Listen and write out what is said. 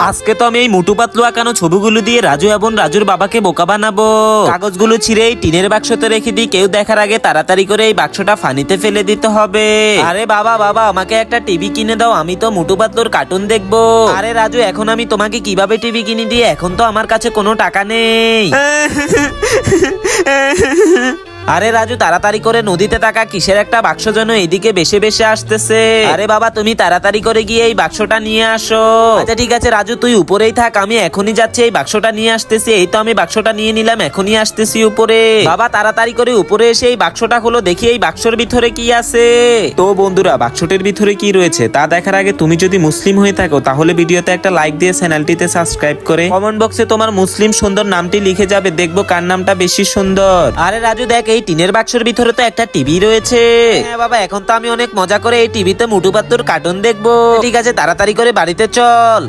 আজকে তো আমি এই মোটু পাতলু আঁকানো ছবিগুলো দিয়ে রাজু এবং রাজুর বাবাকে বোকা বানাবো। কাগজগুলো ছিঁড়ে এই টিনের বাক্সতে রেখে দিই, কেউ দেখার আগে তাড়াতাড়ি করে এই বাক্সটা ফানিতে ফেলে দিতে হবে। আরে বাবা বাবা, আমাকে একটা টিভি কিনে দাও, আমি তো মোটু পাতলুর কার্টুন দেখবো। আরে রাজু, এখন আমি তোমাকে কিভাবে টিভি কিনে দিই? এখন তো আমার কাছে কোনো টাকা নেই। আরে রাজু, তাড়াতাড়ি করে নদীতে থাকা কিসের একটা বাক্স যেন এদিকে বেশে বেশে আসতেছে। আরে বাবা, তুমি তাড়াতাড়ি করে গিয়ে এই বাক্সটা নিয়ে আসো। আচ্ছা ঠিক আছে রাজু, তুই উপরেই থাক, আমি এখনই যাচ্ছি এই বাক্সটা নিয়ে আসতেছি। এই তো আমি বাক্সটা নিয়ে নিলাম, এখনই আসতেছি উপরে। বাবা তাড়াতাড়ি করে উপরে এসে এই বাক্সটা খোলো, দেখি এই বাক্সের ভিতরে কি আছে। তো বন্ধুরা, বাক্সটির ভিতরে কি রয়েছে তা দেখার আগে তুমি যদি মুসলিম হয়ে থাকো তাহলে ভিডিওতে একটা লাইক দিয়ে চ্যানেলটিতে সাবস্ক্রাইব করে কমেন্ট বক্সে তোমার মুসলিম সুন্দর নামটি লিখে যাবে, দেখবো কার নামটা বেশি সুন্দর। আরে রাজু দেখ, এই টিনের বাক্সের ভিতরে তো একটা টিভি রয়েছে। হ্যাঁ বাবা, এখন তো আমি অনেক মজা করে এই টিভিতে মোটু পাতলুর কার্টুন দেখবো। ঠিক আছে, তাড়াতাড়ি করে বাড়িতে চল।